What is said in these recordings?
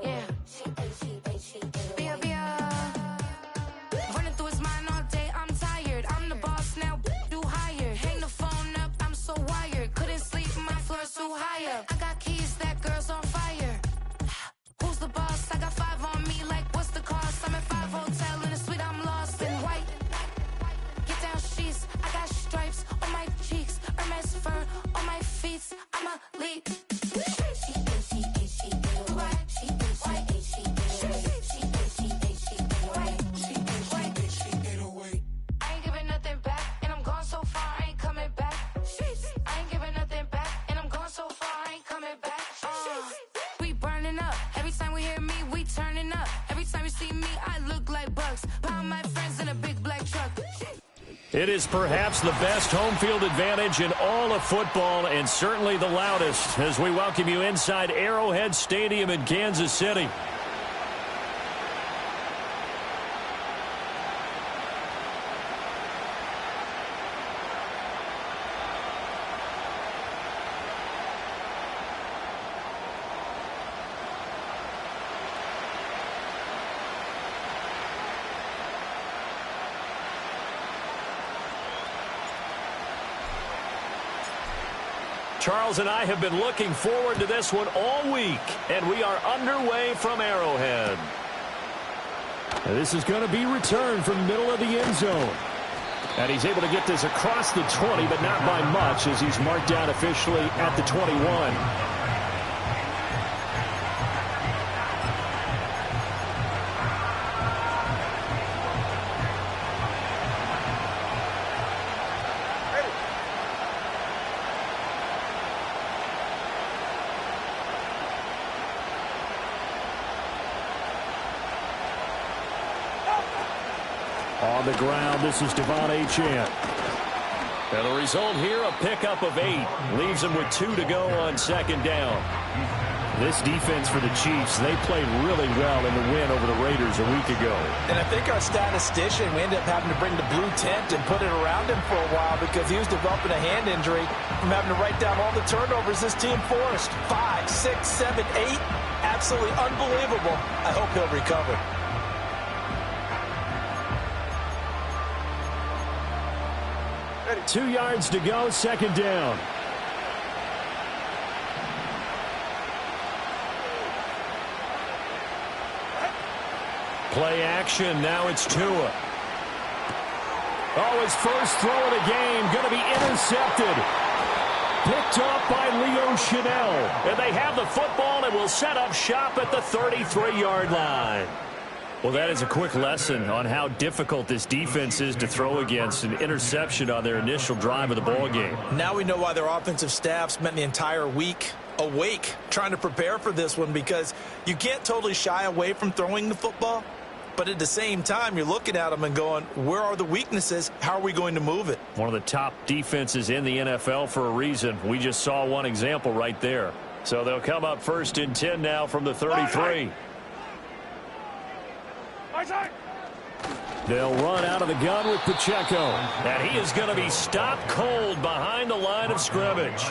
Yeah. Bia, Bia. Running through his mind all day, I'm tired. I'm the boss now, do higher. Hang the phone up, I'm so wired. Couldn't sleep, my floor's too high. I got keys, that girl's on fire. Who's the boss? I got 5 on me, like what's the cost? I'm at 5 hotel in a suite, I'm lost in white. Get down sheets, I got stripes on my cheeks. Hermes fur on my feet, I'm a lead. It is perhaps the best home field advantage in all of football, and certainly the loudest, as we welcome you inside Arrowhead Stadium in Kansas City. Charles and I have been looking forward to this one all week, and we are underway from Arrowhead. This is going to be returned from the middle of the end zone. And he's able to get this across the 20, but not by much, as he's marked down officially at the 21. On the ground, this is Devon Achane. And the result here, a pickup of 8. Leaves him with 2 to go on second down. This defense for the Chiefs, they played really well in the win over the Raiders a week ago. And I think our statistician, we ended up having to bring the blue tent and put it around him for a while because he was developing a hand injury from having to write down all the turnovers this team forced. 5, 6, 7, 8. Absolutely unbelievable. I hope he'll recover. Ready. 2 yards to go, second down. Play action, now it's Tua. Oh, his first throw of the game, going to be intercepted. Picked up by Leo Chanel. And they have the football and will set up shop at the 33-yard line. Well, that is a quick lesson on how difficult this defense is to throw against. An interception on their initial drive of the ball game. Now we know why their offensive staff spent the entire week awake trying to prepare for this one, because you can't totally shy away from throwing the football. But at the same time, you're looking at them and going, where are the weaknesses? How are we going to move it? One of the top defenses in the NFL for a reason. We just saw one example right there. So they'll come up first and 10 now from the 33. They'll run out of the gun with Pacheco. And he is going to be stopped cold behind the line of scrimmage.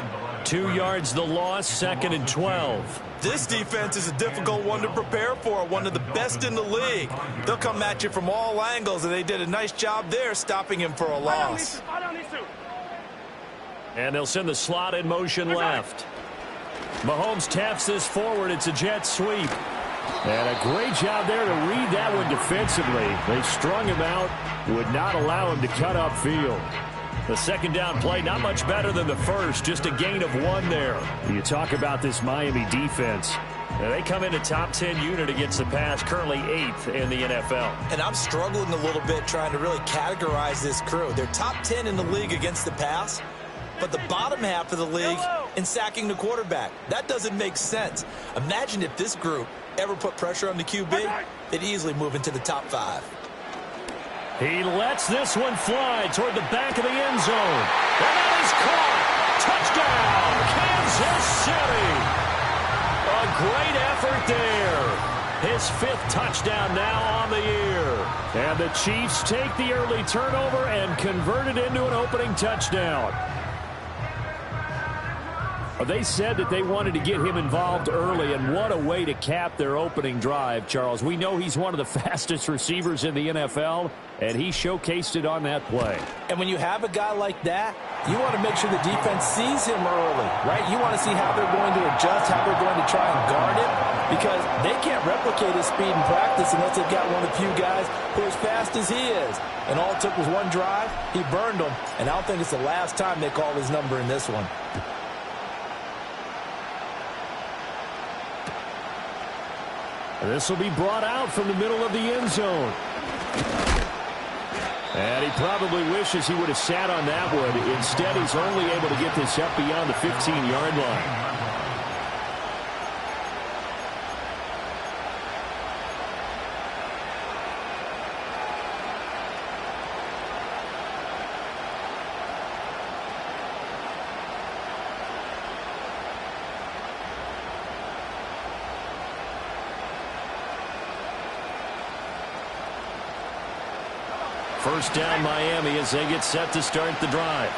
2 yards the loss, second and 12. This defense is a difficult one to prepare for, one of the best in the league. They'll come at you from all angles, and they did a nice job there stopping him for a loss. And they'll send the slot in motion left. Mahomes taps this forward. It's a jet sweep. And a great job there to read that one defensively. They strung him out, would not allow him to cut upfield. The second down play, not much better than the first, just a gain of 1 there. You talk about this Miami defense. Now they come in a top 10 unit against the pass, currently 8th in the NFL. And I'm struggling a little bit trying to really categorize this crew. They're top 10 in the league against the pass, but the bottom half of the league in sacking the quarterback. That doesn't make sense. Imagine if this group ever put pressure on the QB, they'd easily move into the top 5. He lets this one fly toward the back of the end zone. And that is caught. Touchdown, Kansas City. A great effort there. His 5th touchdown now on the year. And the Chiefs take the early turnover and convert it into an opening touchdown. They said that they wanted to get him involved early, and what a way to cap their opening drive, Charles. We know he's one of the fastest receivers in the NFL, and he showcased it on that play. And when you have a guy like that, you want to make sure the defense sees him early, right? You want to see how they're going to adjust, how they're going to try and guard him, because they can't replicate his speed in practice unless they've got one of the few guys who are as fast as he is. And all it took was one drive. He burned them, and I don't think it's the last time they call his number in this one. This will be brought out from the middle of the end zone. And he probably wishes he would have sat on that one. Instead, he's only able to get this up beyond the 15-yard line. First down, Miami, as they get set to start the drive.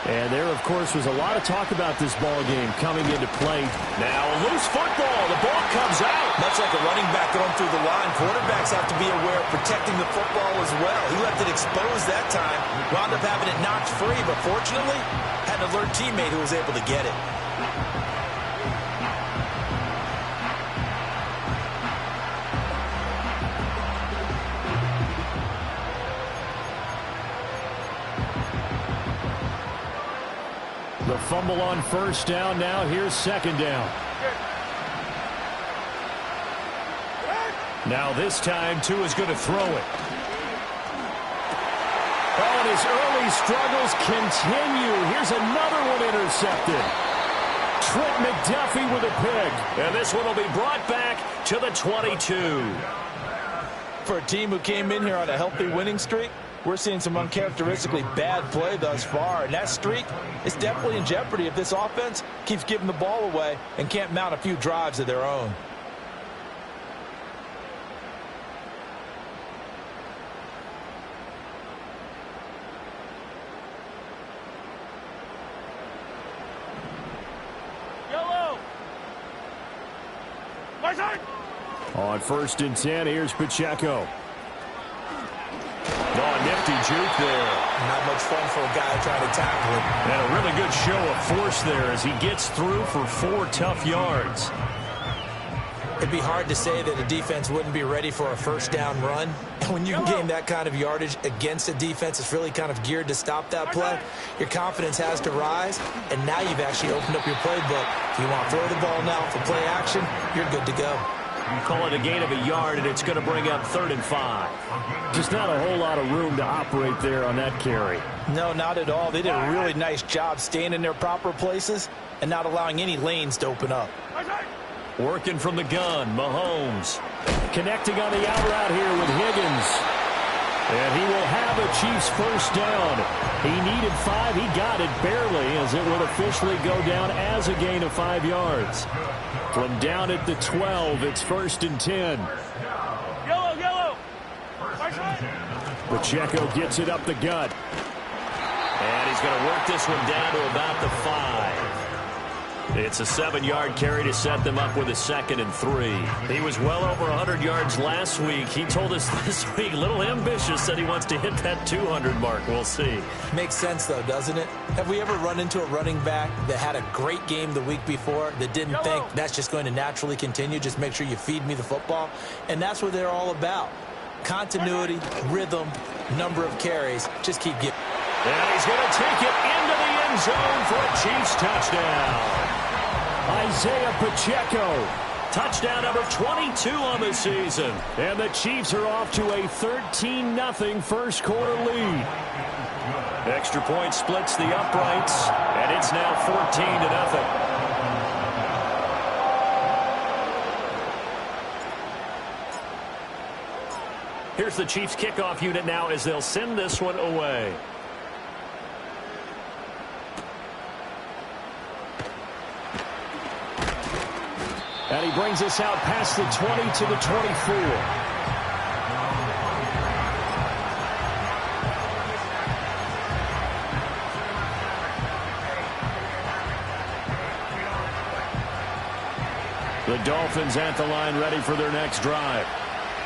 And there, of course, was a lot of talk about this ball game coming into play. Now a loose football. The ball comes out. Much like a running back going through the line, quarterbacks have to be aware of protecting the football as well. He left it exposed that time. Wound up having it knocked free, but fortunately, had an alert teammate who was able to get it. The fumble on first down. Now here's second down. Now this time, Tua is going to throw it. Oh, and his early struggles continue. Here's another one intercepted. Trent McDuffie with a pick. And this one will be brought back to the 22. For a team who came in here on a healthy winning streak, we're seeing some uncharacteristically bad play thus far, and that streak is definitely in jeopardy if this offense keeps giving the ball away and can't mount a few drives of their own. Yellow. On first and 10, here's Pacheco. Oh, nifty juke there. Not much fun for a guy trying to tackle it. And a really good show of force there as he gets through for 4 tough yards. It'd be hard to say that a defense wouldn't be ready for a first down run. And when you can gain that kind of yardage against a defense that's really kind of geared to stop that play, your confidence has to rise. And now you've actually opened up your playbook. If you want to throw the ball now for play action, you're good to go. You call it a gain of a yard, and it's going to bring up 3rd and 5. Just not a whole lot of room to operate there on that carry. No, not at all. They did a really nice job staying in their proper places and not allowing any lanes to open up. Working from the gun, Mahomes. Connecting on the out route here with Higgins. And he will have a Chiefs first down. He needed 5. He got it barely, as it would officially go down as a gain of 5 yards. From down at the 12, it's 1st and 10. Yellow. Pacheco gets it up the gut. And he's going to work this one down to about the 5. It's a 7-yard carry to set them up with a 2nd and 3. He was well over 100 yards last week. He told us this week, a little ambitious, said he wants to hit that 200 mark. We'll see. Makes sense, though, doesn't it? Have we ever run into a running back that had a great game the week before that didn't think that's just going to naturally continue? Just make sure you feed me the football. And that's what they're all about. Continuity, rhythm, number of carries. Just keep giving. And he's going to take it into the end zone for a Chiefs touchdown. Isaiah Pacheco. Touchdown number 22 on the season. And the Chiefs are off to a 13-0 first quarter lead. Extra point splits the uprights, and it's now 14-0. Here's the Chiefs kickoff unit now as they'll send this one away. And he brings us out past the 20 to the 24. The Dolphins at the line ready for their next drive.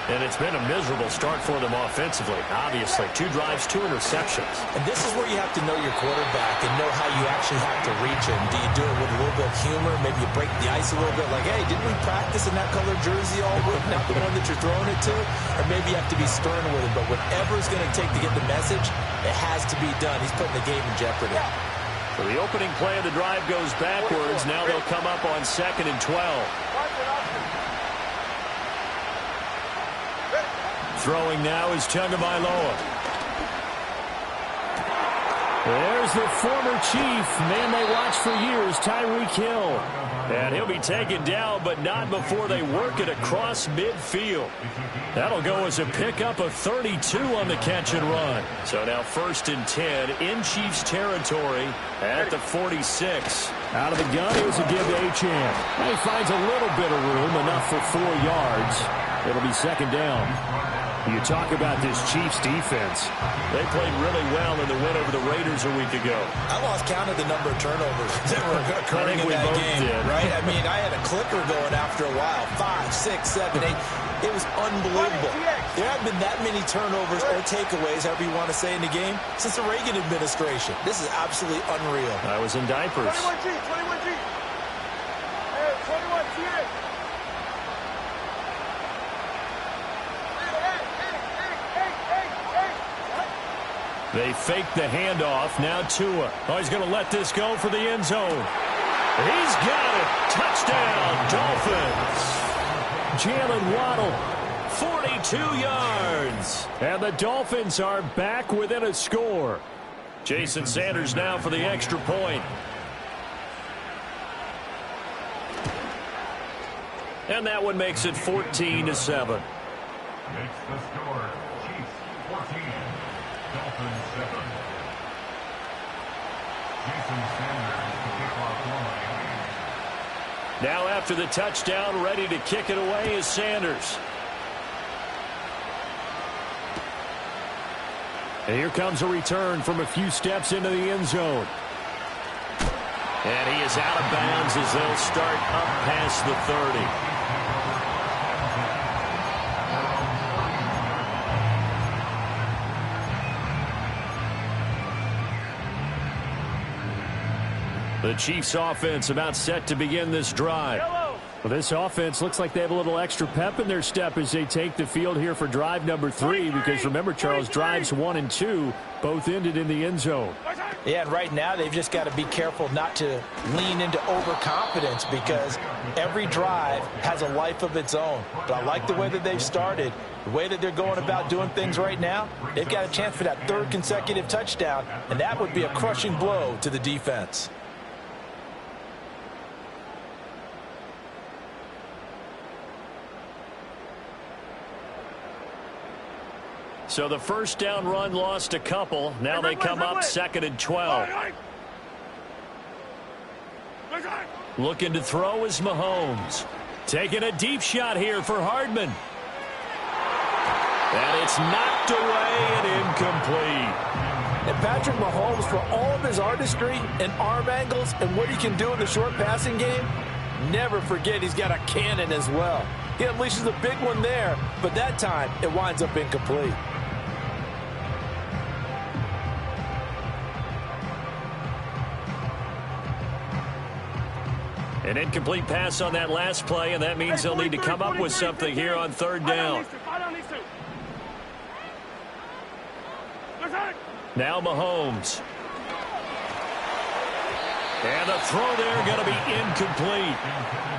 And it's been a miserable start for them offensively. Obviously, 2 drives, 2 interceptions. And this is where you have to know your quarterback and know how you actually have to reach him. Do you do it with a little bit of humor? Maybe you break the ice a little bit like, hey, didn't we practice in that color jersey all week? Not the one that you're throwing it to? Or maybe you have to be stern with him. But whatever it's going to take to get the message, it has to be done. He's putting the game in jeopardy. So the opening play of the drive goes backwards. Now they'll come up on 2nd and 12. Throwing now is Tagovailoa. There's the former Chief, man they watched for years, Tyreek Hill. And he'll be taken down, but not before they work it across midfield. That'll go as a pickup of 32 on the catch and run. So now 1st and 10 in Chiefs territory at the 46. Out of the gun, here's a give to Achane. He finds a little bit of room, enough for 4 yards. It'll be 2nd down. You talk about this Chiefs defense. They played really well in the win over the Raiders a week ago. I lost count of the number of turnovers that were occurring in that game, right? I mean, I had a clicker going after a while. 5, 6, 7, 8. It was unbelievable. There haven't been that many turnovers or takeaways, however you want to say, in the game since the Reagan administration. This is absolutely unreal. I was in diapers. 21G, 21G. Hey, 21G. They fake the handoff. Now Tua. Oh, he's going to let this go for the end zone. He's got it. Touchdown, Dolphins. Jalen Waddle. 42 yards. And the Dolphins are back within a score. Jason Sanders now for the extra point. And that one makes it 14-7. Makes the score. Chiefs 14. Dolphins 7. Jason Sanders to kick off line. Now after the touchdown, ready to kick it away is Sanders. And here comes a return from a few steps into the end zone. And he is out of bounds as they'll start up past the 30. The Chiefs offense about set to begin this drive. Well, this offense looks like they have a little extra pep in their step as they take the field here for drive number 3, because remember, Charles, drives 1 and 2 both ended in the end zone. Yeah, and right now they've just got to be careful not to lean into overconfidence, because every drive has a life of its own. But I like the way that they've started, the way that they're going about doing things right now. They've got a chance for that 3rd consecutive touchdown, and that would be a crushing blow to the defense. So the first down run lost a couple. Now they come up 2nd and 12. Looking to throw is Mahomes. Taking a deep shot here for Hardman. And it's knocked away and incomplete. And Patrick Mahomes, for all of his artistry and arm angles and what he can do in the short passing game, never forget he's got a cannon as well. He unleashes a big one there, but that time it winds up incomplete. An incomplete pass on that last play, and that means they'll need to come up with something here on 3rd down. Now Mahomes. And the throw there going to be incomplete.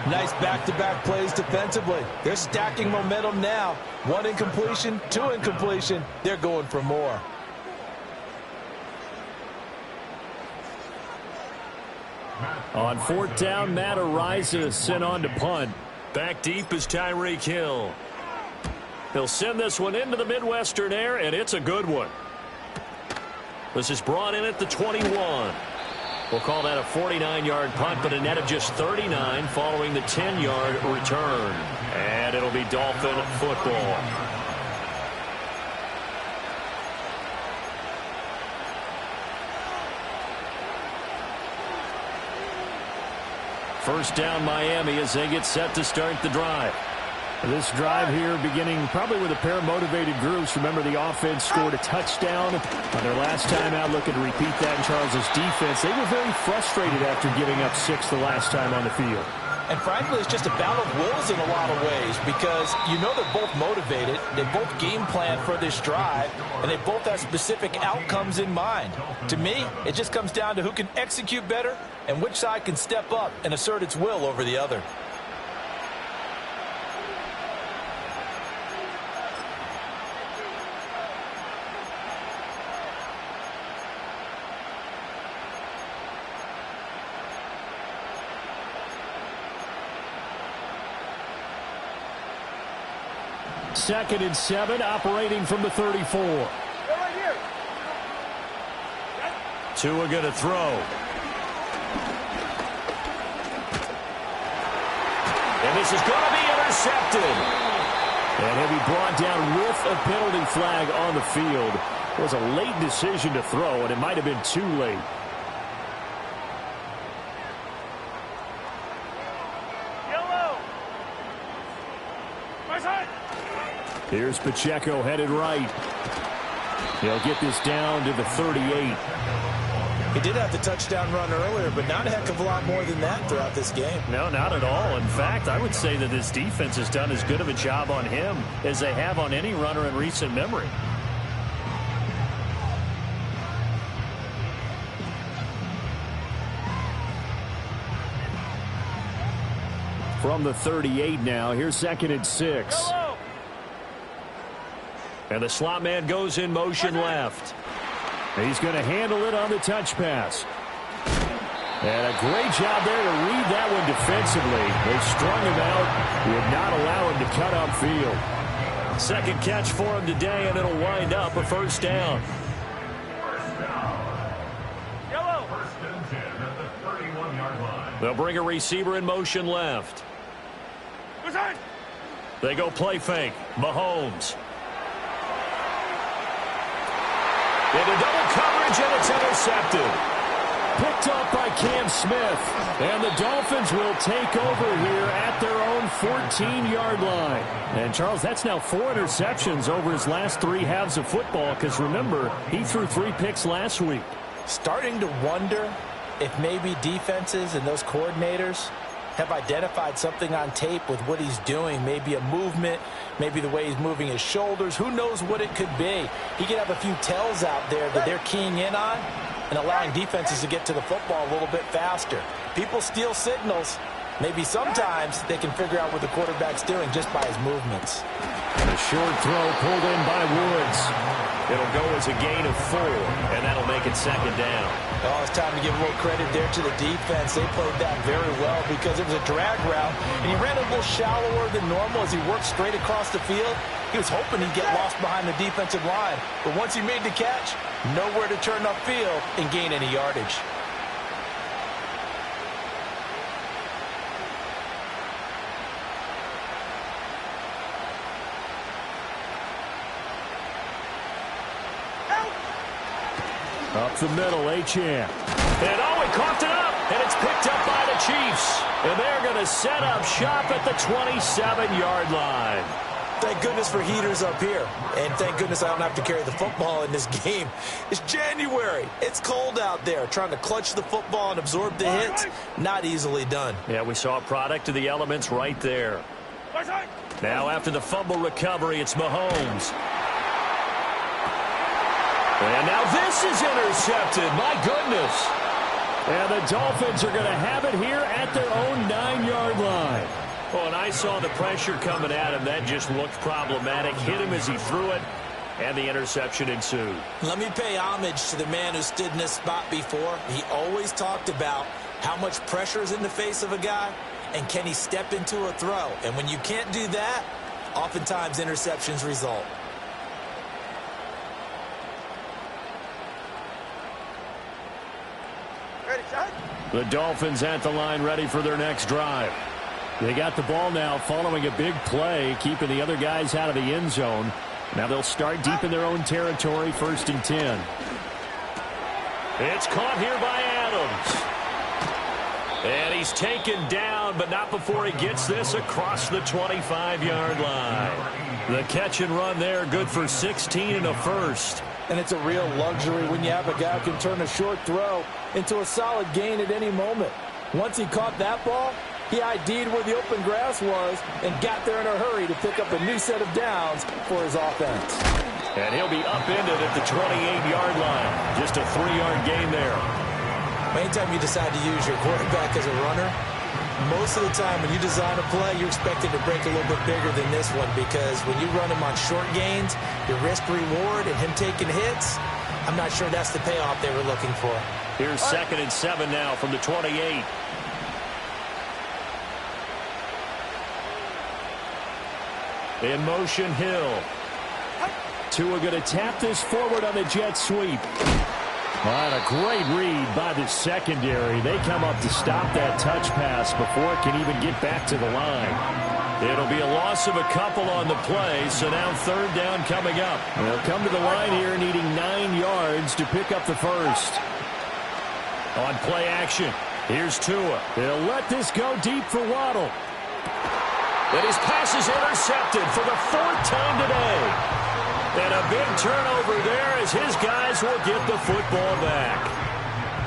Nice back-to-back plays defensively. They're stacking momentum now. 1 incompletion, 2 incompletion. They're going for more. On 4th down, Matt Araiza sent on to punt. Back deep is Tyreek Hill. He'll send this one into the Midwestern air, and it's a good one. This is brought in at the 21. We'll call that a 49-yard punt, but a net of just 39 following the 10-yard return. And it'll be Dolphin football. First down Miami as they get set to start the drive. This drive here beginning probably with a pair of motivated groups. Remember, the offense scored a touchdown on their last time out, looking to repeat that in Charles' defense. They were very frustrated after giving up 6 the last time on the field. And frankly, it's just a battle of wills in a lot of ways because you know they're both motivated. They both game plan for this drive, and they both have specific outcomes in mind. To me, it just comes down to who can execute better and which side can step up and assert its will over the other. Second and 7, operating from the 34. Tua going to throw. And this is going to be intercepted. And he'll be brought down with a penalty flag on the field. It was a late decision to throw, and it might have been too late. Here's Pacheco headed right. He'll get this down to the 38. He did have the touchdown run earlier, but not a heck of a lot more than that throughout this game. No, not at all. In fact, I would say that this defense has done as good of a job on him as they have on any runner in recent memory. From the 38 now, here's second and 6. And the slot man goes in motion left. He's going to handle it on the touch pass. And a great job there to read that one defensively. They strung him out, would not allow him to cut upfield. Second catch for him today, and it'll wind up a first down. First and 10 at the 31-yard line. They'll bring a receiver in motion left. They go play fake. Mahomes. Into double coverage, and it's intercepted. Picked up by Cam Smith. And the Dolphins will take over here at their own 14-yard line. And, Charles, that's now 4 interceptions over his last 3 halves of football because, remember, he threw 3 picks last week. Starting to wonder if maybe defenses and those coordinators have identified something on tape with what he's doing. Maybe a movement, maybe the way he's moving his shoulders. Who knows what it could be? He could have a few tells out there that they're keying in on and allowing defenses to get to the football a little bit faster. People steal signals. Maybe sometimes they can figure out what the quarterback's doing just by his movements. And a short throw pulled in by Woods. It'll go as a gain of 4, and that'll make it second down. Oh, it's time to give a little credit there to the defense. They played that very well because it was a drag route, and he ran a little shallower than normal as he worked straight across the field. He was hoping he'd get lost behind the defensive line, but once he made the catch, nowhere to turn upfield and gain any yardage. Up the middle, Achane. And oh, he coughed it up, and it's picked up by the Chiefs. And they're going to set up shop at the 27-yard line. Thank goodness for heaters up here. And thank goodness I don't have to carry the football in this game. It's January. It's cold out there. Trying to clutch the football and absorb the hits, not easily done. Yeah, we saw a product of the elements right there. Now after the fumble recovery, it's Mahomes. And now this is intercepted. My goodness. And the Dolphins are going to have it here at their own 9-yard line. Oh, and I saw the pressure coming at him. That just looked problematic. Hit him as he threw it, and the interception ensued. Let me pay homage to the man who stood in this spot before. He always talked about how much pressure is in the face of a guy, and can he step into a throw. And when you can't do that, oftentimes interceptions result. The Dolphins at the line ready for their next drive. They got the ball now following a big play, keeping the other guys out of the end zone. Now they'll start deep in their own territory, 1st and 10. It's caught here by Adams. And he's taken down, but not before he gets this across the 25-yard line. The catch and run there, good for 16 and a first. And it's a real luxury when you have a guy who can turn a short throw into a solid gain at any moment. Once he caught that ball, he ID'd where the open grass was and got there in a hurry to pick up a new set of downs for his offense. And he'll be upended at the 28-yard line. Just a 3-yard gain there. Anytime you decide to use your quarterback as a runner, most of the time when you design a play, you're expected to break a little bit bigger than this one, because when you run him on short gains, your risk-reward and him taking hits, I'm not sure that's the payoff they were looking for. Here's 2nd and 7 now from the 28. In motion, Hill. Tua going to tap this forward on the jet sweep. And a great read by the secondary. They come up to stop that touch pass before it can even get back to the line. It'll be a loss of a couple on the play, so now 3rd down coming up. They'll come to the line here needing 9 yards to pick up the first. On play action, here's Tua. They'll let this go deep for Waddle. And his pass is intercepted for the 4th time today. And a big turnover there as his guys will get the football back.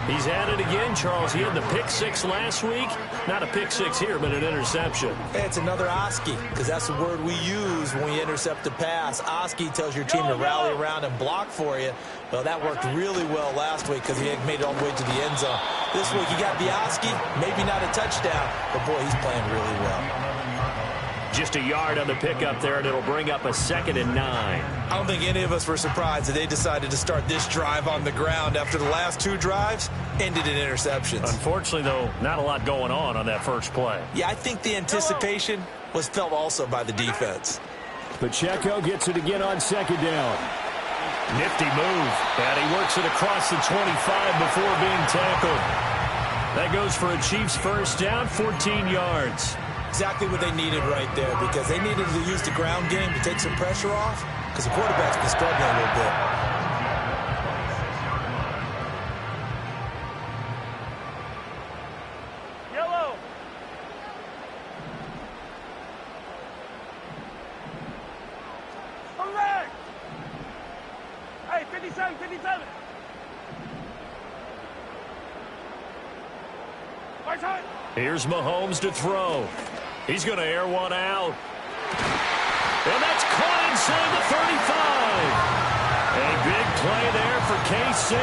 He's at it again, Charles. He had the pick 6 last week. Not a pick 6 here, but an interception. It's another Oski, because that's the word we use when we intercept a pass. Oski tells your team to rally around and block for you. Well, that worked really well last week because he had made it all the way to the end zone. This week, he got the Oski, maybe not a touchdown, but boy, he's playing really well. Just a yard on the pickup there, and it'll bring up a 2nd and 9. I don't think any of us were surprised that they decided to start this drive on the ground after the last 2 drives ended in interceptions. Unfortunately, though, not a lot going on that first play. Yeah, I think the anticipation was felt also by the defense. Pacheco gets it again on 2nd down. Nifty move, and he works it across the 25 before being tackled. That goes for a Chiefs first down, 14 yards. Exactly what they needed right there, because they needed to use the ground game to take some pressure off, because the quarterback's been struggling a little bit. Yellow. Correct. Hey, 57, 57. Right side. Here's Mahomes to throw. He's going to air one out. And that's caught inside the 35. A big play there for KC.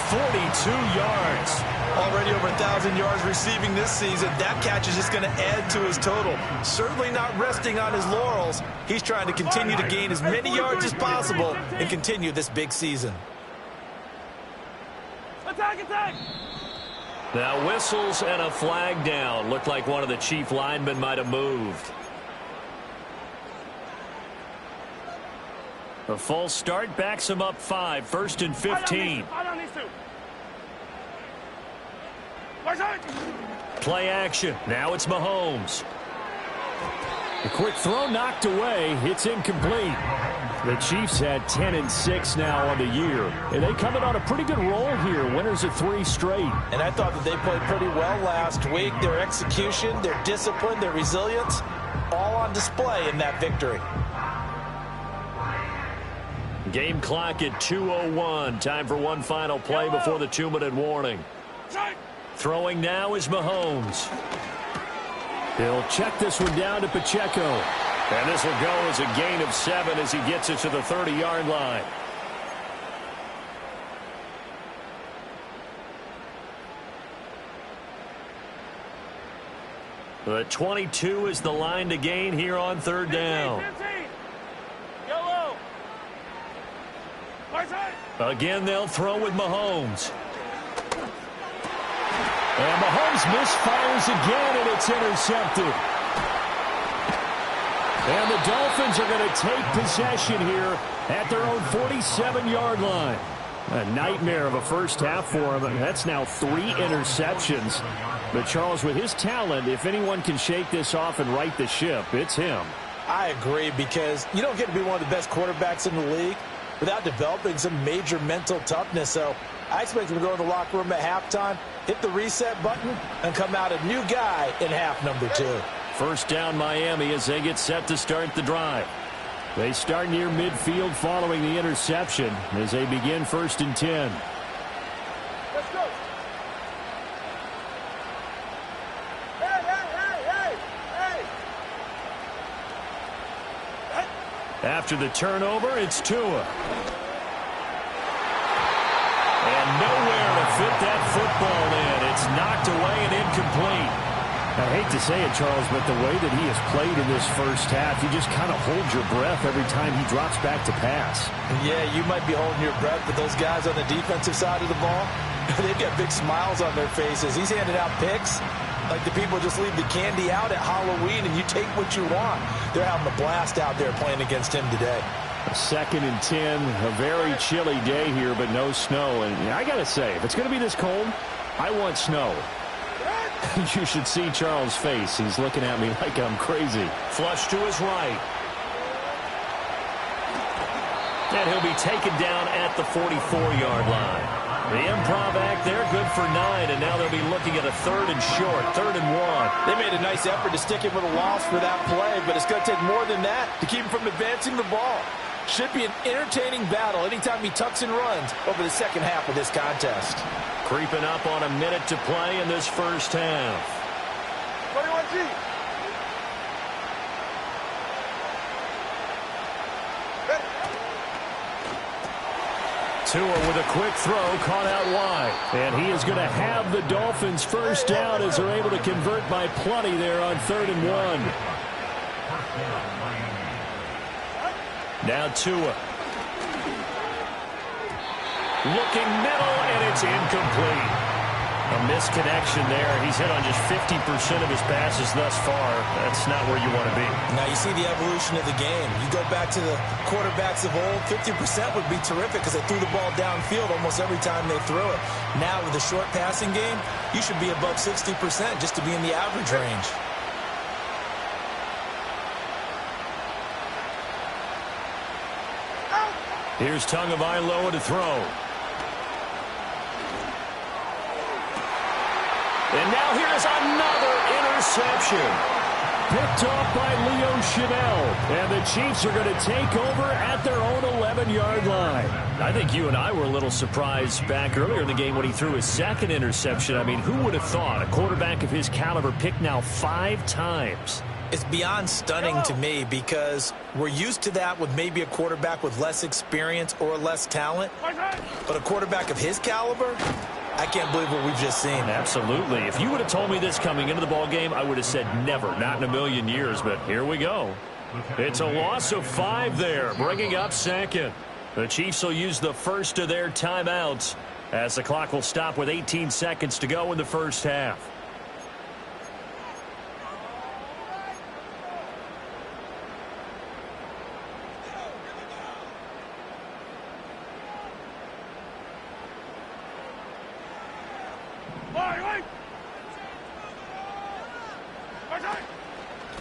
42 yards. Already over 1,000 yards receiving this season. That catch is just going to add to his total. Certainly not resting on his laurels. He's trying to continue to gain as many yards as possible and continue this big season. Attack, attack. Now whistles and a flag down. Looked like one of the Chief linemen might have moved. A false start backs him up 5. 1st and 15. Play action. Now it's Mahomes. A quick throw knocked away. It's incomplete. The Chiefs had 10 and 6 now on the year. And they coming on a pretty good roll here. Winners of 3 straight. And I thought that they played pretty well last week. Their execution, their discipline, their resilience, all on display in that victory. Game clock at 2:01. Time for one final play before the 2-minute warning. Throwing now is Mahomes. He'll check this one down to Pacheco. And this will go as a gain of 7 as he gets it to the 30-yard line. The 22 is the line to gain here on 3rd down. 15. Yellow. Right side. Again, they'll throw with Mahomes. And Mahomes misfires again, and it's intercepted. And the Dolphins are going to take possession here at their own 47-yard line. A nightmare of a first half for him, and that's now 3 interceptions. But, Charles, with his talent, if anyone can shake this off and right the ship, it's him. I agree, because you don't get to be one of the best quarterbacks in the league without developing some major mental toughness. So I expect him to go in the locker room at halftime, hit the reset button, and come out a new guy in half number 2. First down Miami as they get set to start the drive. They start near midfield following the interception as they begin 1st and 10. Let's go. Hey, hey, hey, hey, hey. After the turnover, it's Tua. And nowhere to fit that football in. It's knocked away and incomplete. I hate to say it, Charles, but the way that he has played in this first half, you just kind of hold your breath every time he drops back to pass. Yeah, you might be holding your breath, but those guys on the defensive side of the ball, they've got big smiles on their faces. He's handing out picks like the people just leave the candy out at Halloween and you take what you want. They're having a blast out there playing against him today. 2nd and 10, a very chilly day here, but no snow. And I got to say, if it's going to be this cold, I want snow. You should see Charles' face. He's looking at me like I'm crazy. Flush to his right. And he'll be taken down at the 44-yard line. The improv act there, good for 9, and now they'll be looking at a 3rd and short, 3rd and 1. They made a nice effort to stick him with a loss for that play, but it's going to take more than that to keep him from advancing the ball. Should be an entertaining battle anytime he tucks and runs over the second half of this contest. Creeping up on a minute to play in this first half. 21G. Tua with a quick throw, caught out wide. And he is going to have the Dolphins first down as they're able to convert by plenty there on 3rd and 1. Now Tua. Looking middle, and it's incomplete. A misconnection there. He's hit on just 50% of his passes thus far. That's not where you want to be. Now you see the evolution of the game. You go back to the quarterbacks of old, 50% would be terrific because they threw the ball downfield almost every time they threw it. Now with the short passing game, you should be above 60% just to be in the average range. Here's Tagovailoa to throw. And now here's another interception. Picked off by Leo Chanel. And the Chiefs are going to take over at their own 11-yard line. I think you and I were a little surprised back earlier in the game when he threw his 2nd interception. I mean, who would have thought a quarterback of his caliber picked now 5 times? It's beyond stunning to me because we're used to that with maybe a quarterback with less experience or less talent. But a quarterback of his caliber, I can't believe what we've just seen. Absolutely. If you would have told me this coming into the ball game, I would have said never, not in a million years. But here we go. It's a loss of 5 there, bringing up 2nd. The Chiefs will use the first of their timeouts as the clock will stop with 18 seconds to go in the first half.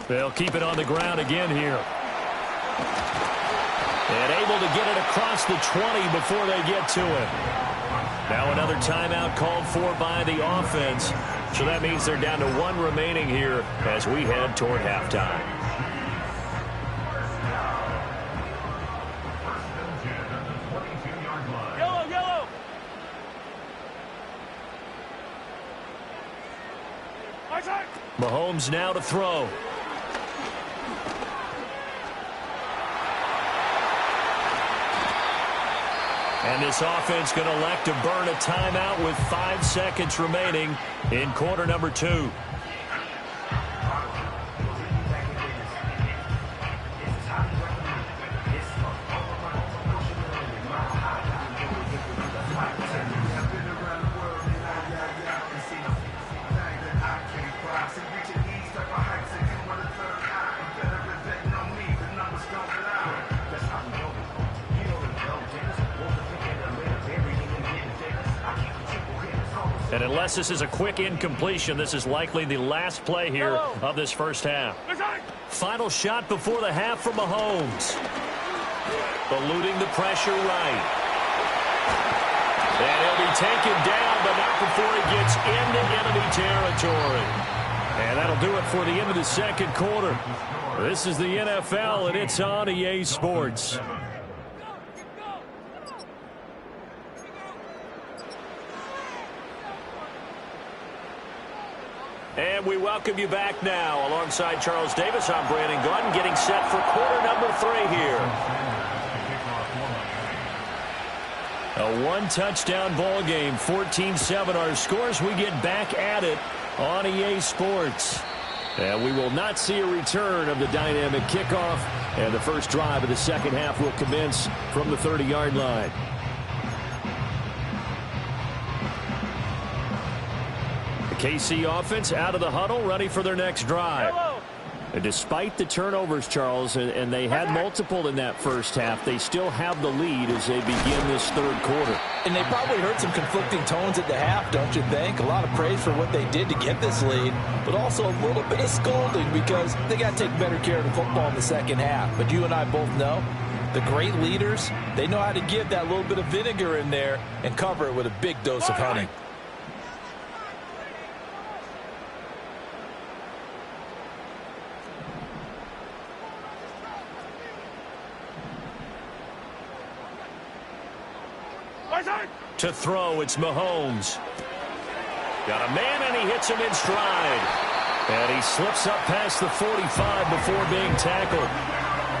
They'll keep it on the ground again here. And able to get it across the 20 before they get to it. Now another timeout called for by the offense. So that means they're down to 1 remaining here as we head toward halftime. Yellow, yellow. Mahomes now to throw. And this offense going to elect to burn a timeout with 5 seconds remaining in quarter number 2. And unless this is a quick incompletion, this is likely the last play here of this first half. Final shot before the half from Mahomes. Eluding the pressure right. And he'll be taken down, but not before he gets into enemy territory. And that'll do it for the end of the second quarter. This is the NFL, and it's on EA Sports. And we welcome you back now. Alongside Charles Davis, I'm Brandon Gordon, getting set for quarter number 3 here. A one-touchdown ball game, 14-7 our scores. We get back at it on EA Sports. And we will not see a return of the dynamic kickoff. And the first drive of the second half will commence from the 30-yard line. KC offense out of the huddle, ready for their next drive. And despite the turnovers, Charles, and they had multiple in that first half, they still have the lead as they begin this third quarter. And they probably heard some conflicting tones at the half, don't you think? A lot of praise for what they did to get this lead, but also a little bit of scolding because they got to take better care of the football in the second half. But you and I both know the great leaders, they know how to give that little bit of vinegar in there and cover it with a big dose of honey. To throw, it's Mahomes. Got a man, and he hits him in stride. And he slips up past the 45 before being tackled.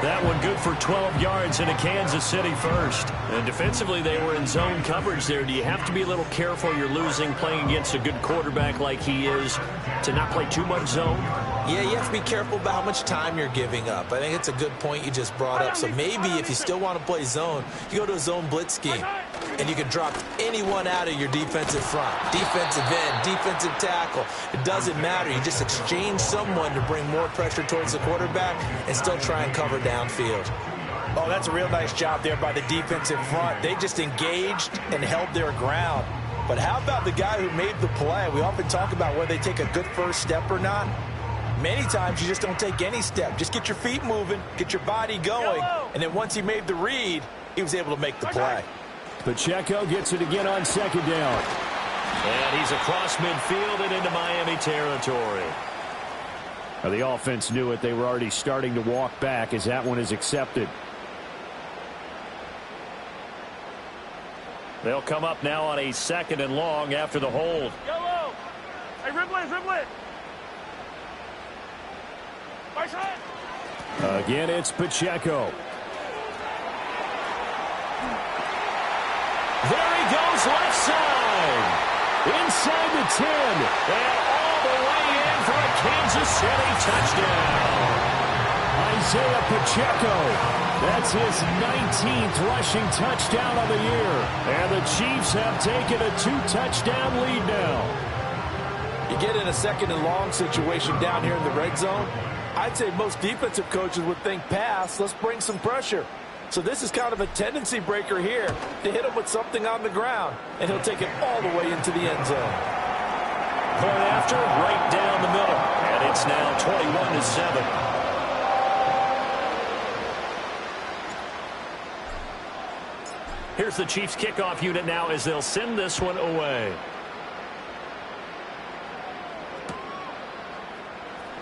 That one good for 12 yards and a Kansas City first. And defensively, they were in zone coverage there. Do you have to be a little careful? You're losing playing against a good quarterback like he is to not play too much zone? Yeah, you have to be careful about how much time you're giving up. I think it's a good point you just brought up. So maybe if you still want to play zone, you go to a zone blitz scheme. And you can drop anyone out of your defensive front. Defensive end, defensive tackle. It doesn't matter. You just exchange someone to bring more pressure towards the quarterback and still try and cover downfield. Oh, that's a real nice job there by the defensive front. They just engaged and held their ground. But how about the guy who made the play? We often talk about whether they take a good first step or not. Many times you just don't take any step. Just get your feet moving, get your body going, and then once he made the read, he was able to make the play. Pacheco gets it again on second down. And he's across midfield and into Miami territory. Now the offense knew it. They were already starting to walk back as that one is accepted. They'll come up now on a 2nd and long after the hold. Yellow! Hey, Ridley! My side! Again, it's Pacheco. There he goes, left side. Inside the 10. And all the way in for a Kansas City touchdown. Isaiah Pacheco. That's his 19th rushing touchdown of the year. And the Chiefs have taken a 2-touchdown lead now. You get in a 2nd and long situation down here in the red zone. I'd say most defensive coaches would think pass. Let's bring some pressure. So this is kind of a tendency breaker here to hit him with something on the ground, and he'll take it all the way into the end zone. Point after, right down the middle, and it's now 21-7. Here's the Chiefs kickoff unit now as they'll send this one away.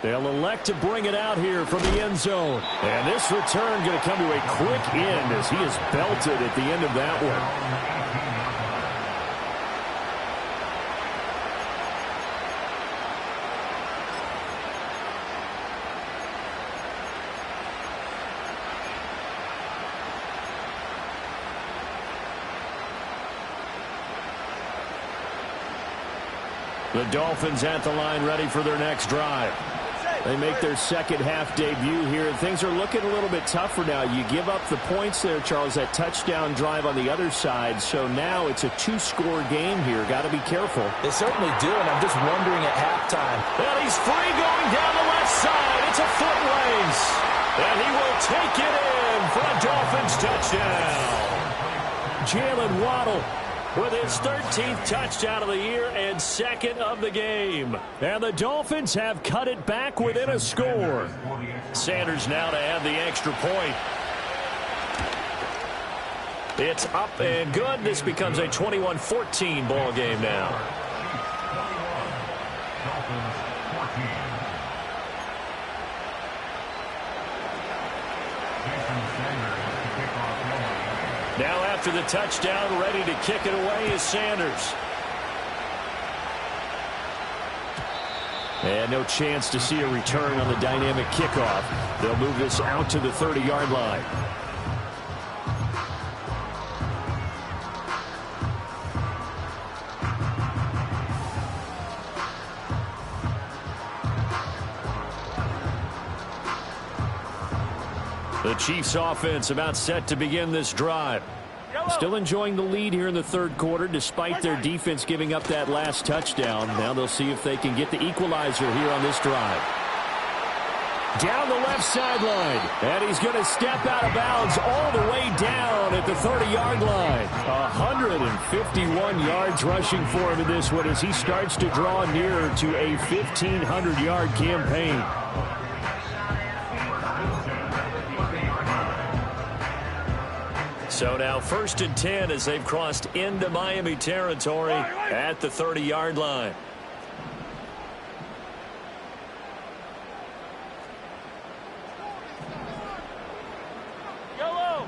They'll elect to bring it out here from the end zone. And this return going to come to a quick end as he is belted at the end of that one. The Dolphins at the line ready for their next drive. They make their second half debut here. Things are looking a little bit tougher now. You give up the points there, Charles, that touchdown drive on the other side. So now it's a 2-score game here. Got to be careful. They certainly do, and I'm just wondering at halftime. And he's free going down the left side. It's a foot race. And he will take it in for a Dolphins touchdown. Jalen Waddle with his 13th touchdown of the year and 2nd of the game. And the Dolphins have cut it back within a score. Sanders now to add the extra point. It's up and good. This becomes a 21-14 ball game now. Dolphins 14. Now after the touchdown, ready to kick it away is Sanders. And no chance to see a return on the dynamic kickoff. They'll move this out to the 30-yard line. The Chiefs offense about set to begin this drive. Still enjoying the lead here in the third quarter despite their defense giving up that last touchdown. Now they'll see if they can get the equalizer here on this drive. Down the left sideline. And he's going to step out of bounds all the way down at the 30-yard line. 151 yards rushing for him in this one as he starts to draw nearer to a 1,500-yard campaign. So now 1st and 10 as they've crossed into Miami territory at the 30-yard line. Yellow.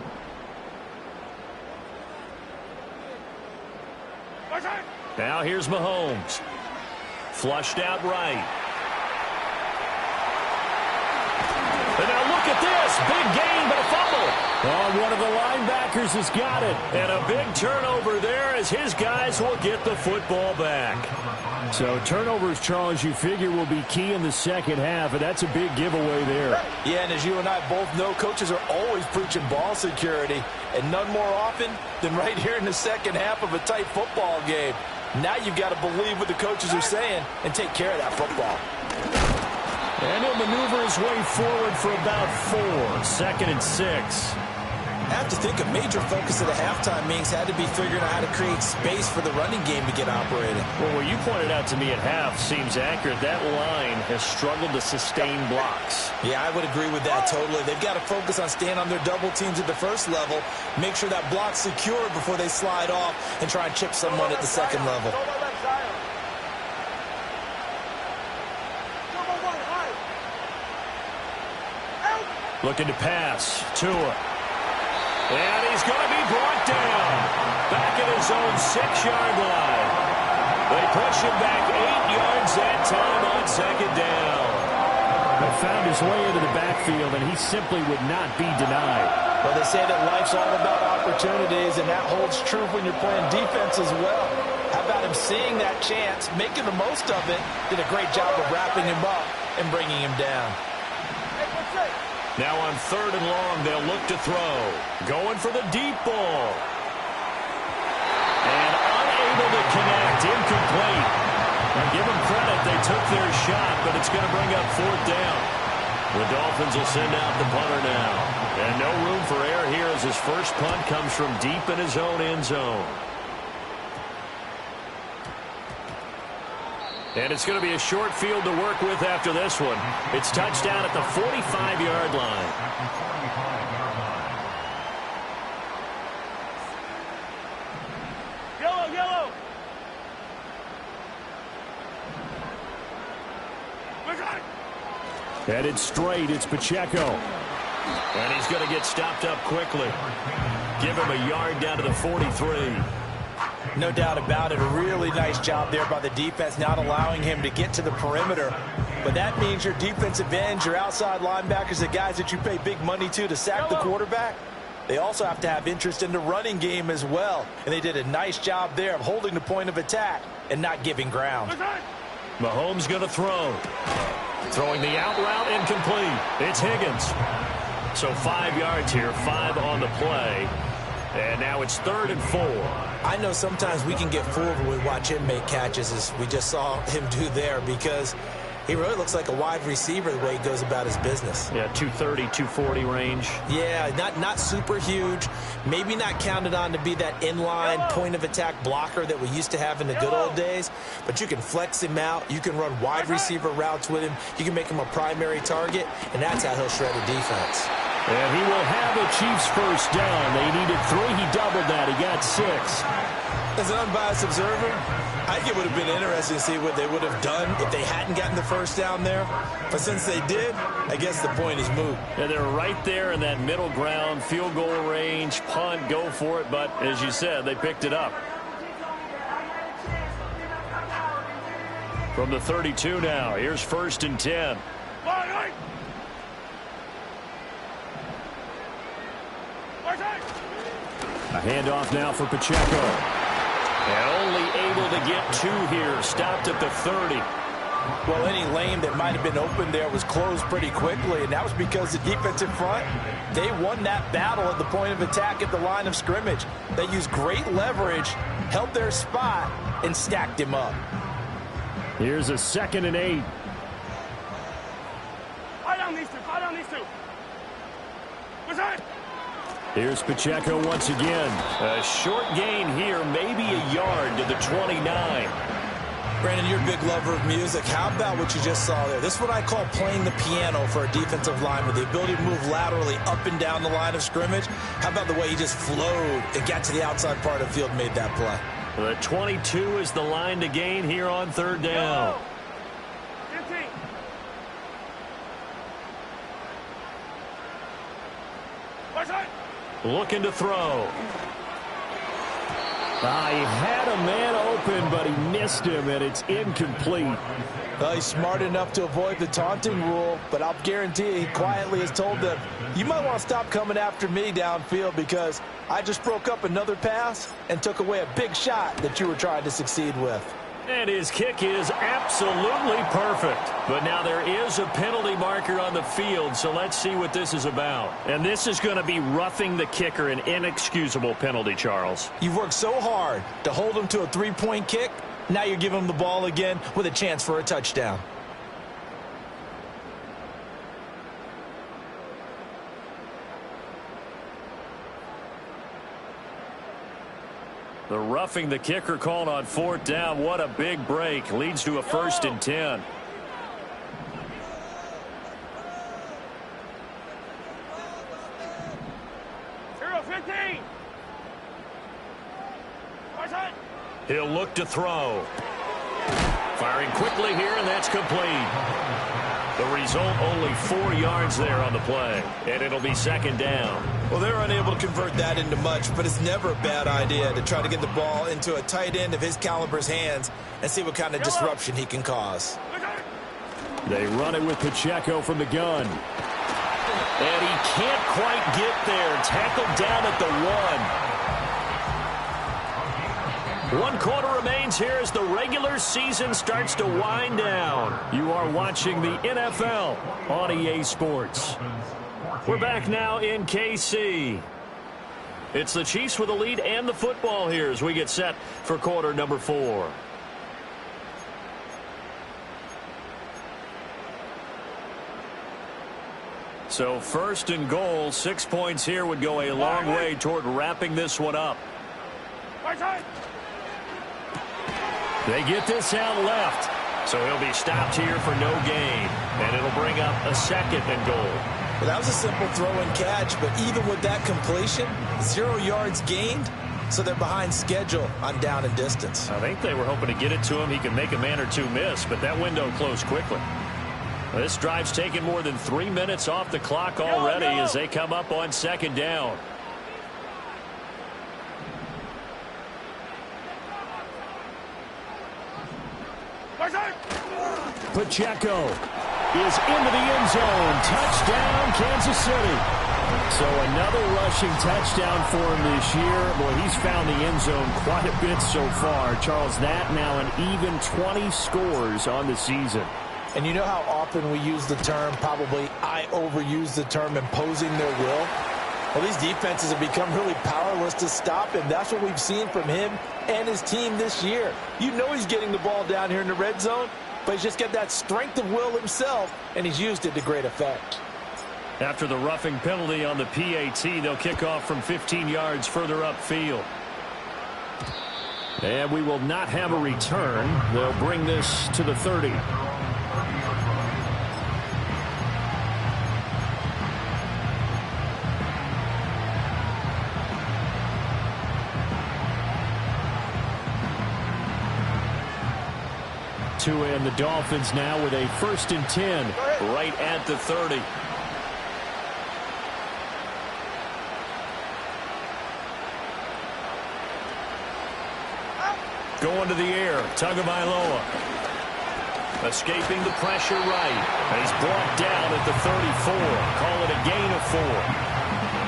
Now here's Mahomes. Flushed out right. And now look at this. Big gain, but a fumble. Oh, one of the linebackers has got it. And a big turnover there as his guys will get the football back. So turnovers, Charles, you figure will be key in the second half, and that's a big giveaway there. Yeah, and as you and I both know, coaches are always preaching ball security, and none more often than right here in the second half of a tight football game. Now you've got to believe what the coaches are saying and take care of that football. And he'll maneuver his way forward for about 4. 2nd and 6. I have to think a major focus of the halftime meetings had to be figuring out how to create space for the running game to get operating. Well, what you pointed out to me at half seems accurate. That line has struggled to sustain blocks. Yeah, I would agree with that totally. They've got to focus on staying on their double teams at the first level, make sure that block's secured before they slide off and try and chip someone at the second level. Looking to pass. Tua. And he's going to be brought down. Back at his own 6-yard line. They push him back 8 yards that time on 2nd down. He found his way into the backfield, and he simply would not be denied. Well, they say that life's all about opportunities, and that holds true when you're playing defense as well. How about him seeing that chance, making the most of it, did a great job of wrapping him up and bringing him down. Now on 3rd and long, they'll look to throw. Going for the deep ball. And unable to connect. Incomplete. Now give them credit. They took their shot, but it's going to bring up 4th down. The Dolphins will send out the punter now. And no room for error here as his first punt comes from deep in his own end zone. And it's going to be a short field to work with after this one. It's touchdown at the 45-yard line. Yellow, yellow. Headed straight, it's Pacheco. And he's going to get stopped up quickly. Give him a yard down to the 43. No doubt about it. A really nice job there by the defense, not allowing him to get to the perimeter. But that means your defensive ends, your outside linebackers, the guys that you pay big money to sack the quarterback, they also have to have interest in the running game as well. And they did a nice job there of holding the point of attack and not giving ground. Mahomes going to throw. Throwing the out route incomplete. It's Higgins. So 5 yards here, 5 on the play. And now it's 3rd and 4. I know sometimes we can get fooled when we watch him make catches, as we just saw him do there, because he really looks like a wide receiver the way he goes about his business. Yeah, 230, 240 range. Yeah, not super huge. Maybe not counted on to be that inline point-of-attack blocker that we used to have in the good old days. But you can flex him out. You can run wide receiver routes with him. You can make him a primary target, and that's how he'll shred a defense. And he will have a Chiefs first down. They needed 3. He doubled that. He got 6. As an unbiased observer, I think it would have been interesting to see what they would have done if they hadn't gotten the first down there. But since they did, I guess the point is moot. Yeah, they're right there in that middle ground, field goal range, punt, go for it. But as you said, they picked it up. From the 32 now, here's 1st and 10. A handoff now for Pacheco. And only able to get 2 here. Stopped at the 30. Well, any lane that might have been open there was closed pretty quickly, and that was because the defensive front, they won that battle at the point of attack at the line of scrimmage. They used great leverage, held their spot, and stacked him up. Here's a 2nd and 8. Fire down these two. Fire down these two. What's that? Here's Pacheco once again. A short gain here, maybe a yard to the 29. Brandon, you're a big lover of music. How about what you just saw there? This is what I call playing the piano for a defensive lineman. The ability to move laterally up and down the line of scrimmage. How about the way he just flowed and got to the outside part of the field and made that play? The 22 is the line to gain here on 3rd down. 15. What's that? Looking to throw. He had a man open, but he missed him, and it's incomplete. Well, he's smart enough to avoid the taunting rule, but I'll guarantee you he quietly has told them, you might want to stop coming after me downfield because I just broke up another pass and took away a big shot that you were trying to succeed with. And his kick is absolutely perfect. But now there is a penalty marker on the field, so let's see what this is about. And this is going to be roughing the kicker, an inexcusable penalty, Charles. You've worked so hard to hold him to a 3-point kick. Now you're giving him the ball again with a chance for a touchdown. The roughing the kicker called on 4th down. What a big break. Leads to a 1st and 10. He'll look to throw. Firing quickly here, and that's complete. The result, only 4 yards there on the play, and it'll be 2nd down. Well, they're unable to convert that into much, but it's never a bad idea to try to get the ball into a tight end of his caliber's hands and see what kind of disruption he can cause. They run it with Pacheco from the gun. And he can't quite get there. Tackled down at the 1. 1 quarter remains here as the regular season starts to wind down. You are watching the NFL on EA Sports. We're back now in KC. It's the Chiefs with the lead and the football here as we get set for quarter number 4. So 1st and goal, 6 points here would go a long way toward wrapping this one up. They get this out left, so he'll be stopped here for no gain, and it'll bring up a 2nd and goal. Well, that was a simple throw and catch, but even with that completion, 0 yards gained, so they're behind schedule on down and distance. I think they were hoping to get it to him. He could make a man or 2 miss, but that window closed quickly. This drive's taken more than 3 minutes off the clock already as they come up on 2nd down. Pacheco is into the end zone. Touchdown, Kansas City. So another rushing touchdown for him this year. Boy, he's found the end zone quite a bit so far. Charles, that now an even 20 scores on the season. And you know how often we use the term, probably I overuse the term, imposing their will? Well, these defenses have become really powerless to stop him. That's what we've seen from him and his team this year. You know he's getting the ball down here in the red zone, but he's just got that strength of will himself, and he's used it to great effect. After the roughing penalty on the PAT, they'll kick off from 15 yards further upfield. And we will not have a return. They'll bring this to the 30. to end. The Dolphins now with a 1st and 10. Right at the 30. Going to the air. Tagovailoa. Escaping the pressure right. And he's brought down at the 34. Call it a gain of 4.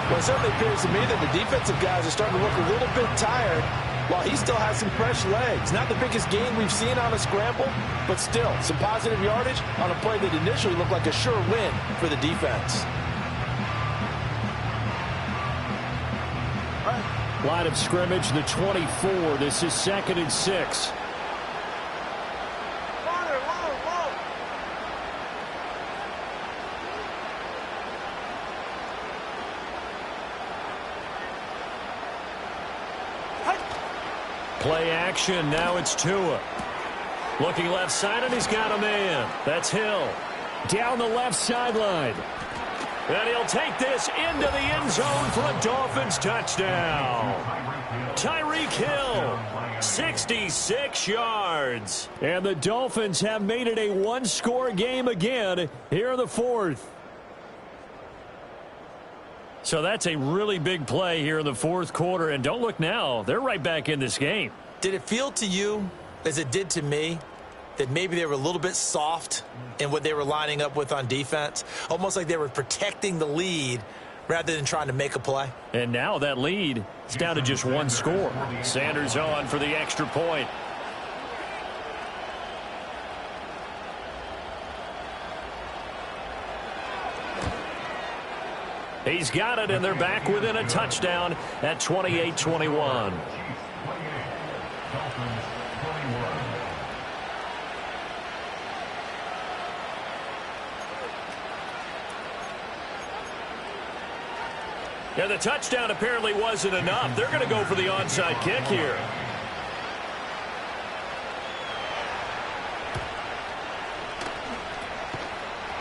Well, it certainly appears to me that the defensive guys are starting to look a little bit tired while he still has some fresh legs. Not the biggest gain we've seen on a scramble, but still some positive yardage on a play that initially looked like a sure win for the defense. Line of scrimmage, the 24. This is 2nd and 6. Play action. Now it's Tua. Looking left side, and he's got a man. That's Hill. Down the left sideline. And he'll take this into the end zone for a Dolphins touchdown. Tyreek Hill, 66 yards. And the Dolphins have made it a one-score game again here in the 4th. So that's a really big play here in the 4th quarter. And don't look now. They're right back in this game. Did it feel to you, as it did to me, that maybe they were a little bit soft in what they were lining up with on defense? Almost like they were protecting the lead rather than trying to make a play. And now that lead is down to just one score. Sanders on for the extra point. He's got it, and they're back within a touchdown at 28-21. Yeah, the touchdown apparently wasn't enough. They're going to go for the onside kick here.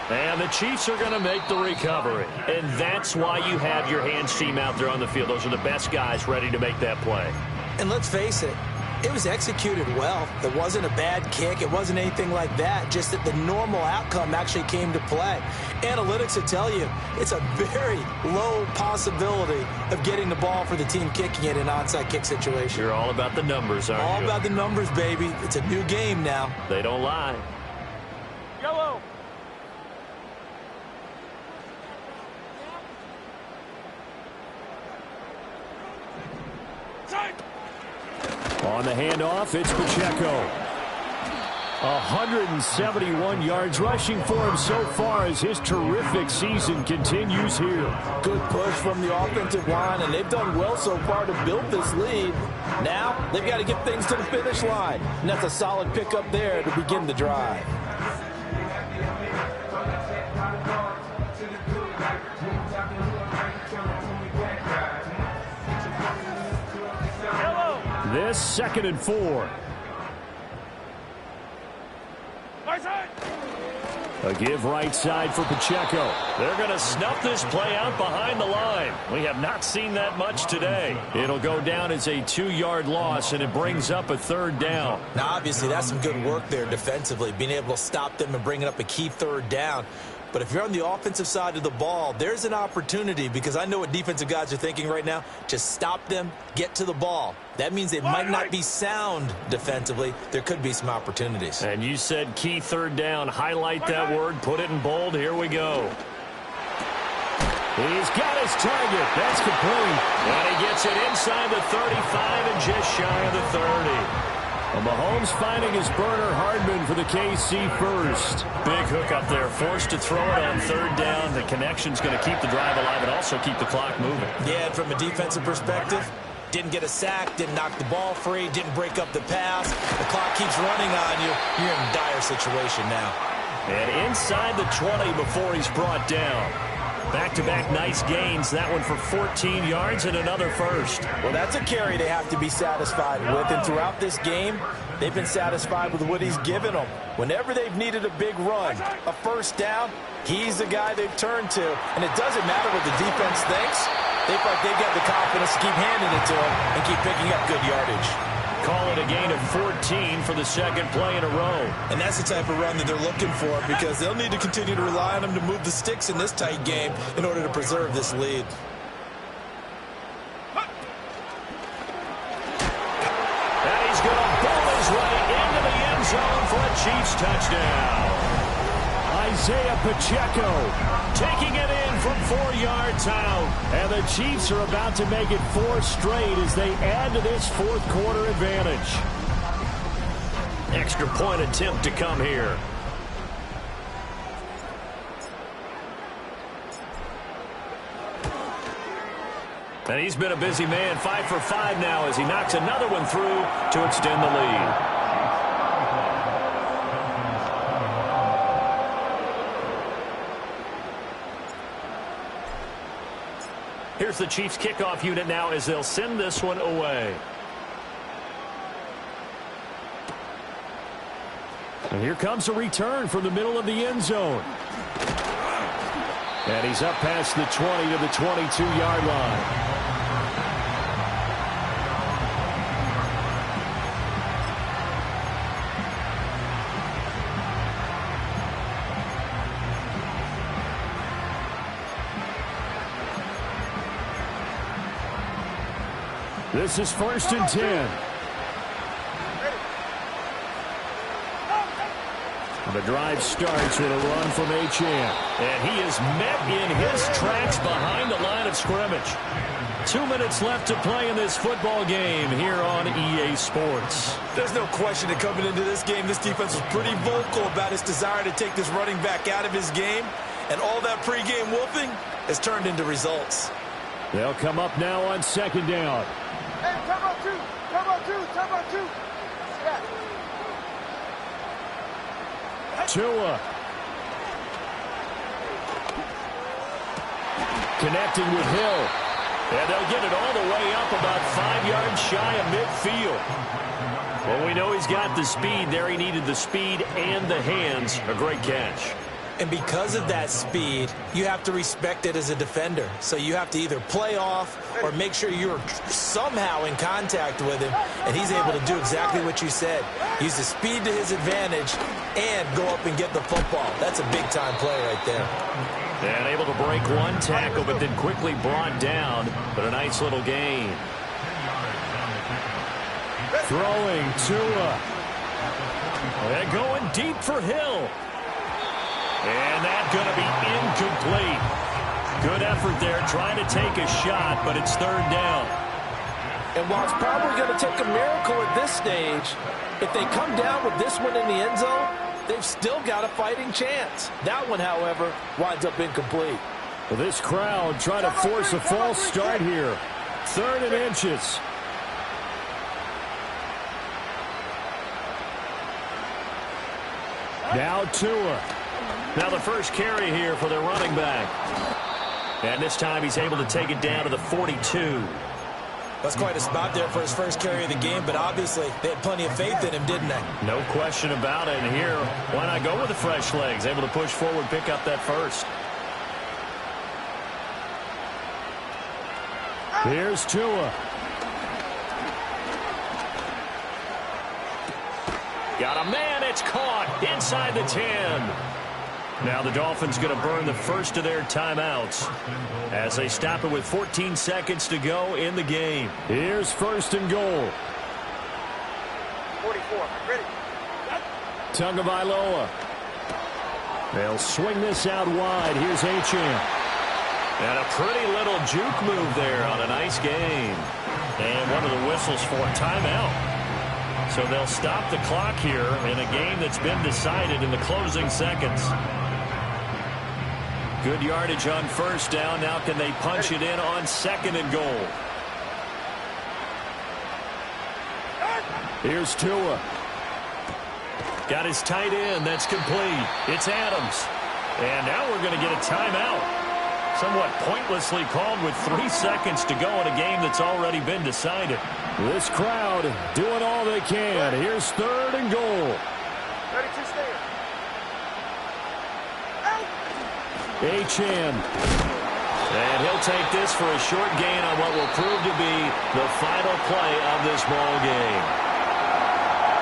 And the Chiefs are going to make the recovery. And that's why you have your hands team out there on the field. Those are the best guys ready to make that play. And let's face it, it was executed well. It wasn't a bad kick. It wasn't anything like that. Just that the normal outcome actually came to play. Analytics will tell you it's a very low possibility of getting the ball for the team kicking it in an onside kick situation. You're all about the numbers, aren't you? All about the numbers, baby. It's a new game now. They don't lie. Yellow. On the handoff, it's Pacheco. 171 yards rushing for him so far as his terrific season continues here. Good push from the offensive line, and they've done well so far to build this lead. Now, they've got to get things to the finish line, and that's a solid pickup there to begin the drive. This 2nd and 4. Right side. A give right side for Pacheco. They're going to snuff this play out behind the line. We have not seen that much today. It'll go down as a 2-yard loss, and it brings up a 3rd down. Now, obviously, that's some good work there defensively, being able to stop them and bringing up a key 3rd down. But if you're on the offensive side of the ball, there's an opportunity, because I know what defensive guys are thinking right now. Just stop them, get to the ball. That means they might not be sound defensively. There could be some opportunities. And you said key 3rd down. Highlight that word. Put it in bold. Here we go. He's got his target. That's complete. And he gets it inside the 35 and just shy of the 30. Well, Mahomes finding his burner Hardman for the KC first. Big hook up there. Forced to throw it on 3rd down. The connection's going to keep the drive alive and also keep the clock moving. Yeah, and from a defensive perspective, didn't get a sack, didn't knock the ball free, didn't break up the pass. The clock keeps running on you. You're in a dire situation now. And inside the 20 before he's brought down. Back-to-back nice gains. That one for 14 yards and another first. Well, that's a carry they have to be satisfied with. And throughout this game, they've been satisfied with what he's given them. Whenever they've needed a big run, a 1st down, he's the guy they've turned to. And it doesn't matter what the defense thinks. They feel like they've got the confidence to keep handing it to him and keep picking up good yardage. call it a gain of 14 for the second play in a row. And that's the type of run that they're looking for, because they'll need to continue to rely on him to move the sticks in this tight game in order to preserve this lead. And he's going to bowl his way into the end zone for a Chiefs touchdown. Isaiah Pacheco taking it in from 4 yards out. And the Chiefs are about to make it 4 straight as they add to this fourth quarter advantage. Extra point attempt to come here. And he's been a busy man, 5 for 5 now as he knocks another one through to extend the lead. Here's the Chiefs kickoff unit now as they'll send this one away. And here comes a return from the middle of the end zone. And he's up past the 20 to the 22-yard line. This is 1st and 10. The drive starts with a run from Achane. And he is met in his tracks behind the line of scrimmage. 2 minutes left to play in this football game here on EA Sports. There's no question that coming into this game, this defense was pretty vocal about its desire to take this running back out of his game. And all that pregame wolfing has turned into results. They'll come up now on 2nd down. Hey, turbo 2, turbo 2, turbo 2. Yeah. Tua. Connecting with Hill. And they'll get it all the way up about 5 yards shy of midfield. Well, we know he's got the speed there. He needed the speed and the hands. A great catch. And because of that speed, you have to respect it as a defender. So you have to either play off or make sure you're somehow in contact with him. And he's able to do exactly what you said. Use the speed to his advantage and go up and get the football. That's a big-time play right there. And able to break one tackle, but then quickly brought down. But a nice little gain. Throwing Tua. And going deep for Hill. And that's going to be incomplete. Good effort there trying to take a shot, but it's 3rd down. And while it's probably going to take a miracle at this stage, if they come down with this one in the end zone, they've still got a fighting chance. That one, however, winds up incomplete. Well, this crowd trying to force a false start here. 3rd and inches. Now Tua. Now the first carry here for their running back. And this time he's able to take it down to the 42. That's quite a spot there for his first carry of the game, but obviously they had plenty of faith in him, didn't they? No question about it. And here, why not go with the fresh legs? Able to push forward, pick up that first. Here's Tua. Got a man, it's caught inside the 10. Now the Dolphins going to burn the first of their timeouts as they stop it with 14 seconds to go in the game. Here's 1st and goal. 44, ready. Tagovailoa. They'll swing this out wide. Here's Achane. And a pretty little juke move there on a nice game. And one of the whistles for a timeout. So they'll stop the clock here in a game that's been decided in the closing seconds. Good yardage on 1st down. Now can they punch it in on 2nd and goal? Here's Tua. Got his tight end. That's complete. It's Adams. And now we're going to get a timeout. Somewhat pointlessly called with 3 seconds to go in a game that's already been decided. This crowd doing all they can. Here's 3rd and goal. Ready to stand. Achane. And he'll take this for a short gain on what will prove to be the final play of this ball game.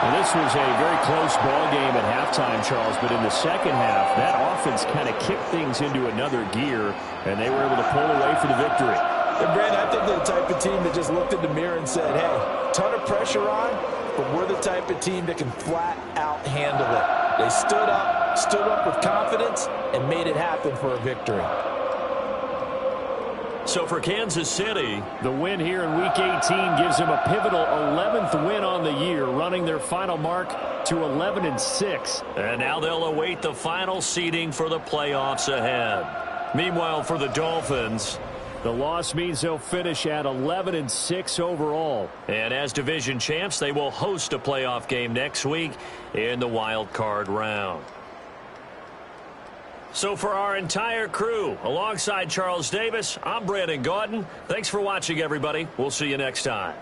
Well, this was a very close ball game at halftime, Charles, but in the second half, that offense kind of kicked things into another gear, and they were able to pull away for the victory. And Brandon, I think they're the type of team that just looked in the mirror and said, hey, ton of pressure on, but we're the type of team that can flat out handle it. They stood up with confidence, and made it happen for a victory. So for Kansas City, the win here in Week 18 gives them a pivotal 11th win on the year, running their final mark to 11-6. And now they'll await the final seeding for the playoffs ahead. Meanwhile, for the Dolphins, the loss means they'll finish at 11-6 overall. And as division champs, they will host a playoff game next week in the wild card round. So for our entire crew, alongside Charles Davis, I'm Brandon Gaudin. Thanks for watching, everybody. We'll see you next time.